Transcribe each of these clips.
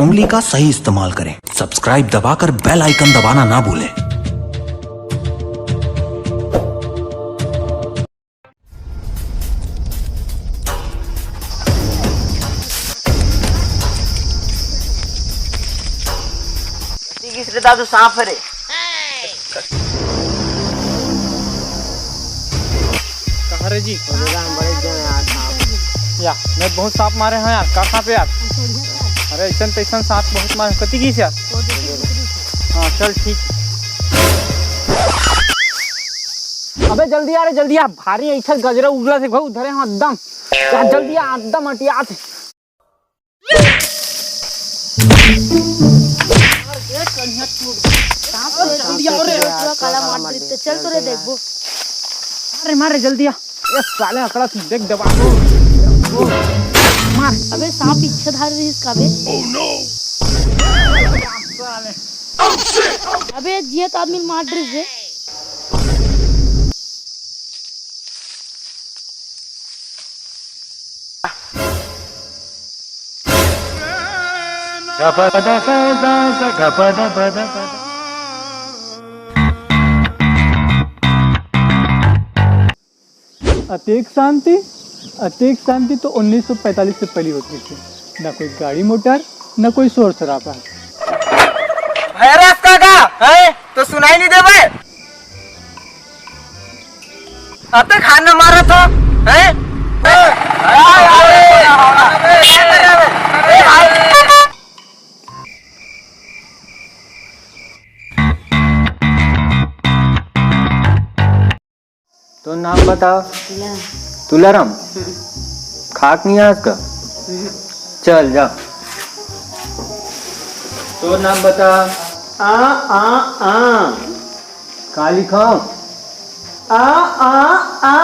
उंगली का सही इस्तेमाल करें। सब्सक्राइब दबाकर बेल आइकन दबाना ना भूलें। किसरे दादू सांप रे कहाँ रे जी? सांप या मैं बहुत सांप मारे हैं यार। कहाँ सांप है यार? अरे ऐसा तैसा सांप बहुत मारे। कति की यार? हाँ चल ठीक। अबे जल्दी आ रे जल्दी आ। भारी ऐसा गजरा उगला से भाऊ उधर है एकदम। यार जल्दी आ एकदम हटिया से। चल तो रे देखबो। अरे मारे जल्दी आ। ये साले अकड़ा देख दबा मार। अबे सांप इच्छाधारी रहिस काबे। अबे जियत आदमी मार रहिस रे। अतिक शांति तो 1945 से पहले होती थी। ना कोई गाड़ी मोटर न कोई शोर शराबा। है तो सुनाई नहीं दे भाई। अब तक खाना मारा था है? तो नाम बताओ। तुलाराम। खाक नहीं आज का? चल जा। तो नाम बता। आ आ आ का लिखाओ? आ आ आ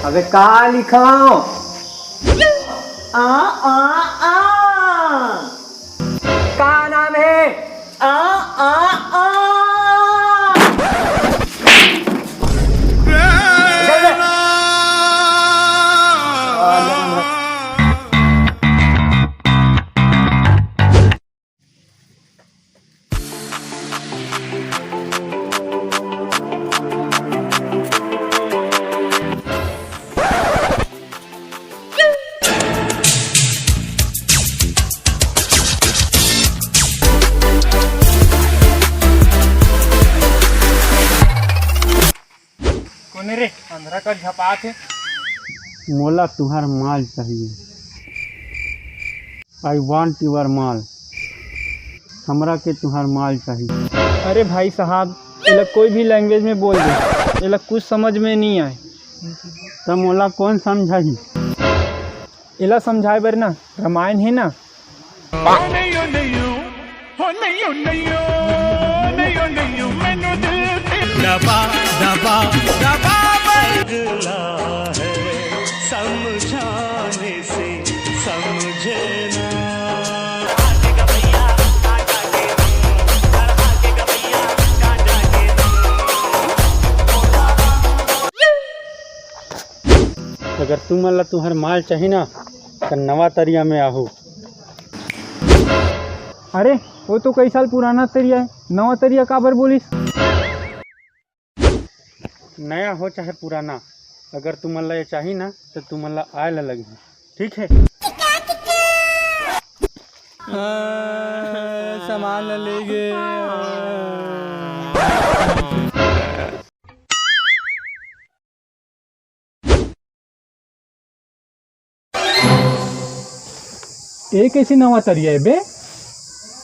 अबे का लिखाओ? आ आ आ का नाम है? आ आ आ रे अंधरा का झपात है। मोला तुम्हार माल चाहिए। आई वांट योर माल। हमरा के तुम्हार माल चाहिए। अरे भाई साहब ये कोई भी लैंग्वेज में बोल दे, ये कुछ समझ में नहीं आए। तब मोला कौन समझाही? इला समझाए बर ना रामायण है ना। दबा दबा दबा बदला है समझाने से समझना। अगर तुम अल्लाह तुम्हार माल चाहिए ना तो नवा तरिया में आहू। अरे वो तो कई साल पुराना तरिया है, नवा तरिया काबर बोलिस? नया हो चाहे पुराना, अगर तुम अल्लाह ये चाहिए ना तो तुम अल्लाह आए लगी। ठीक है? सामान ले गए। एक ऐसी नवा तरिया है बे।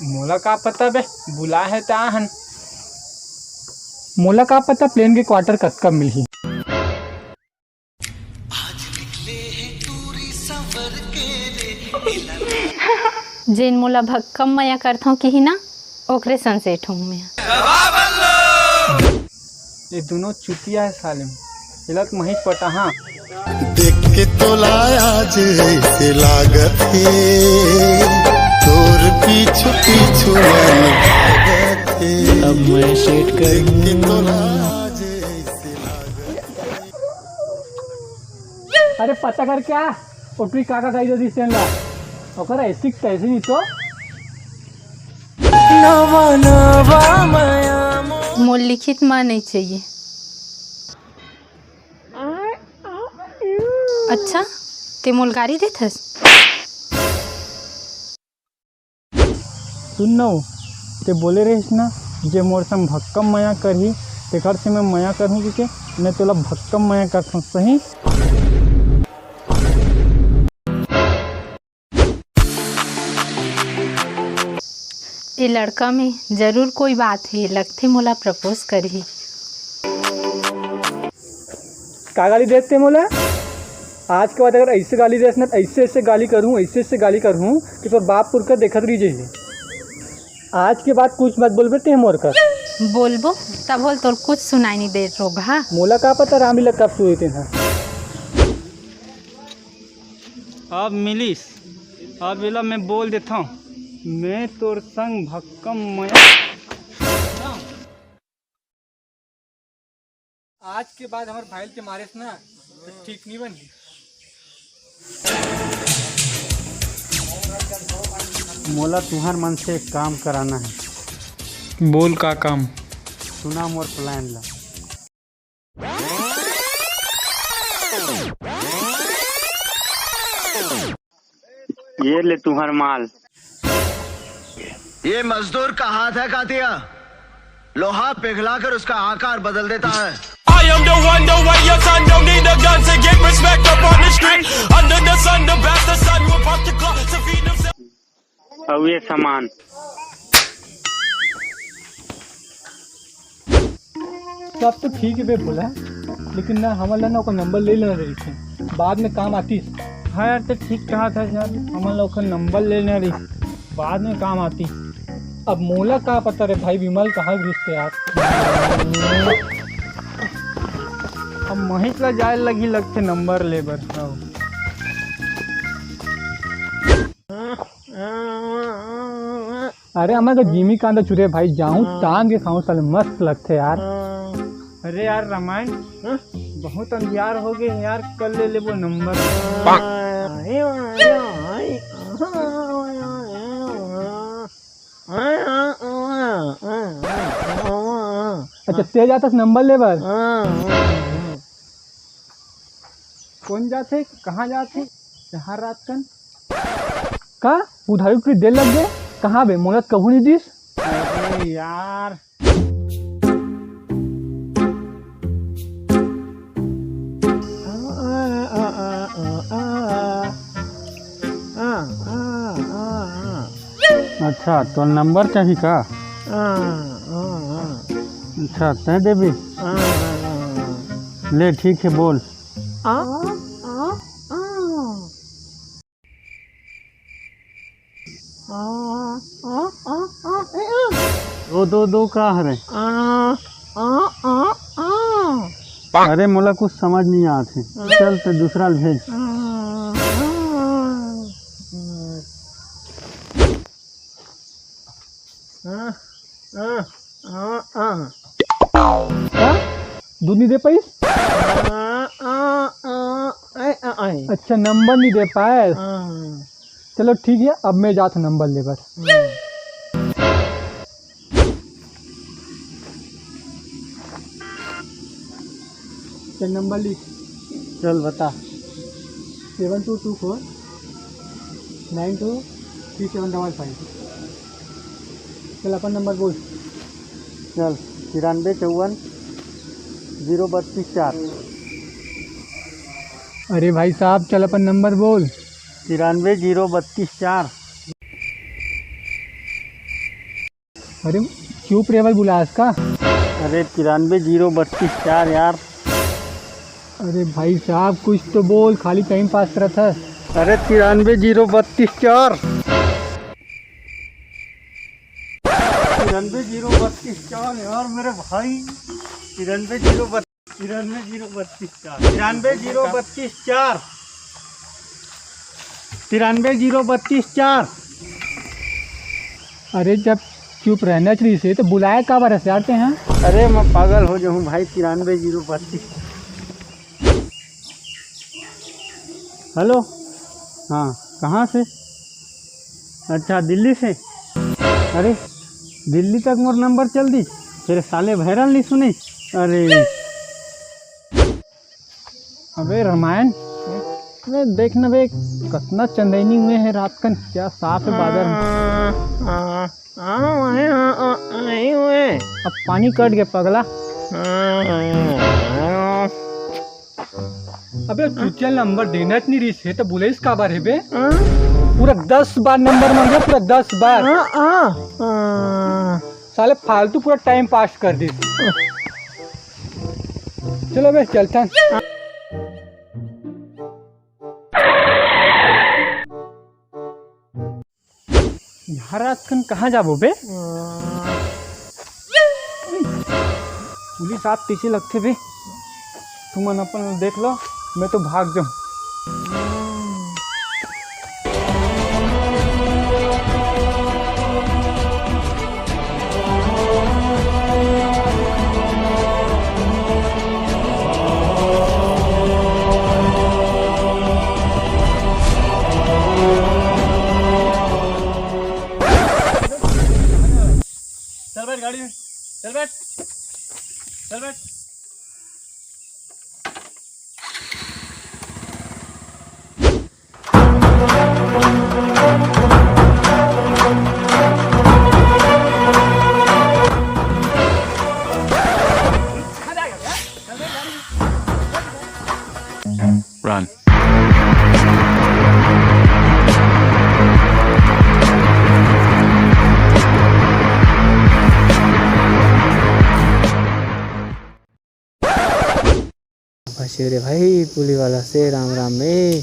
मोला का पता बे, बुला है ताहन। मोला का पता प्लेन के क्वार्टर कब मिली। जेन मोला भक्कम मया करथों कि ही ना ओकरे सनसेट हूँ मैं। ये दोनों चुतिया है साले में। इलत महेश पटा। हाँ देख के तो लाया जैसे लागत है तोर पीछू पीछू मन भागत है। अब मैं सेट कर के तो लाया जैसे लागत। अरे पता कर क्या ओटरी काका कही दो दिस ओकरा ऐसी तैसी नहीं तो मोल लिखित माँ नहीं चाहिए। अच्छा ते मोल गाड़ी देथस। सुन न ते बोले रहिस ना जे मोर संग भक्कम मया करही तेकर से मैं मया करहूँ कि मैं तोला भक्कम मया करथूँ सही। ये लड़का में जरूर कोई बात है, लगथे मोला प्रपोज करही। का गाली देते मोला? आज के बाद अगर ऐसे गाली देस ना ऐसे ऐसे गाली करूँ, ऐसे ऐसे गाली करूँ कि तोर बाप पुर का देखत रही जाइए। आज के बाद कुछ मत बोलबे ते मोर कर। बोलबो तब बोल तोर कुछ सुनाई नहीं दे रोगा। मोला का पता रामलीला कब शुरू होते हैं। अब मिलिस अब बेला मैं बोल देता हूँ, मैं तोर संग भक्कम मया। आज के बाद हमारे भाई के मारे ना तो ठीक नहीं बनी। मोला तुम्हार मन से एक काम कराना है। बोल का काम? सुना मोर प्लान ला। ये ले तुम्हार माल। ये मजदूर का हाथ है कातिया, लोहा पिघलाकर उसका आकार बदल देता है। I am the one, the way your son don't need a gun to get respect up on the street. Under the sun, the bastard son will pop the clock to feed himself. अब ये सामान सब तो ठीक है बे बोला, लेकिन ना हमारा ना नंबर ले लेना रही थी, बाद में काम आती। हाँ यार तो ठीक कहा था यार, हमारा नंबर ले लेना रही, बाद में काम आती। अब मोला का पता रे भाई विमल कहाँ घुसते यार। अब महेश ला जाए लगी लगते नंबर लेबर। अरे हमारे जिमी कांदा चुरे भाई जाऊँ टांग के खाऊं साले मस्त लगते यार। अरे यार रामायण बहुत अंधियार हो गए यार, कल ले ले वो नंबर। अच्छा तेज जाता नंबर ले बर। कौन जाते कहाँ जाते यहाँ रात कन का उधारी की देर लग गए कहाँ बे मोलत कभू नहीं दिस। अरे यार अच्छा तो नंबर चाहिए का? अच्छा तय देवी ले ठीक है बोल। दो का है? अरे मोला कुछ समझ नहीं आते, चल तो दूसरा भेज। दूध नहीं दे पाई? अच्छा नंबर नहीं दे पाए, चलो ठीक है अब मैं जाता नंबर ले बस। चल नंबर लिख। चल बता। 7224 923755। चल अपन नंबर बोल। चल 9354 032 4। अरे भाई साहब चल अपन नंबर बोल। 93 032 4। अरे चुप रे भाई बुलास का। अरे 93 032 4 यार। अरे भाई साहब कुछ तो बोल, खाली टाइम पास कर था। अरे 93 032 4। 93 032 4 यार मेरे भाई। 93 032 4। 93 032 4। 93 032 4। अरे जब चुप रहना चाहिए से तो बुलाया का बार से आते हैं। अरे मैं पागल हो जाऊँ भाई। 93 032। हेलो हाँ कहाँ से? अच्छा दिल्ली से। अरे दिल्ली तक मोर नंबर चल दी, तेरे साले वायरल नहीं सुनी। अरे अबे रामायण, अबे देखना बे कितना चंदैनी हुए हैं रात का, क्या साफ है बादल। अब पानी कट गया पगला। अबे तुझे नंबर देना नहीं रही है तो बोले इस काबर है बे, पूरा 10 बार नंबर मांग गया, पूरा 10 बार। साले फालतू पूरा टाइम पास कर दी। चलो बे चलता है। यार आजकल कहाँ जाबो बे, पुलिस आप पीछे लगते बे, तुम अपन देख लो, मैं तो भाग जाऊँ। चल बैठ गाड़ी में, चल बैठ, चल बैठ। Run. रे भाई पुलिस वाला से राम राम में।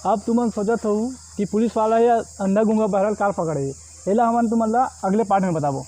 अब तुम सोचत हो कि पुलिस वाला या अंधा गुंगा बहरल कार पकड़े, एला हमन तुमन ला अगले पार्ट में बताबो।